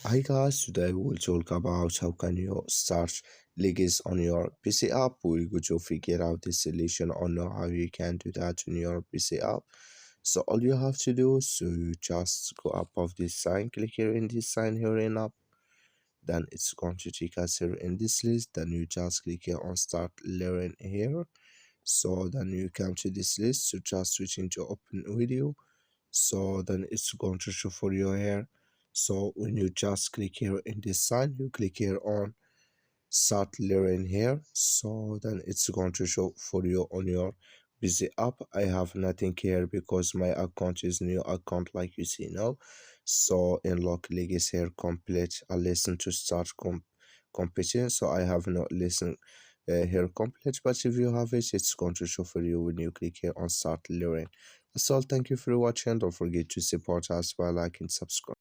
Hi guys, today we'll talk about how can you start legacy on your PC app. We're going to figure out the solution on how you can do that on your PC app. So all you have to do is you just go up of this sign, click here in this sign here in app. Then it's going to take us here in this list. Then you just click here on start learning here. So then you come to this list. So just switch into open video, so then it's going to show for you here. So when you just click here in this sign, you click here on start learning here, so then it's going to show for you on your busy app. I have nothing here because my account is new account like you see now. So in lock legacy here complete a lesson to start competition, so I have not lesson here complete, but if you have it, it's going to show for you when you click here on start learning. That's all. Thank you for watching. Don't forget to support us by liking, subscribe.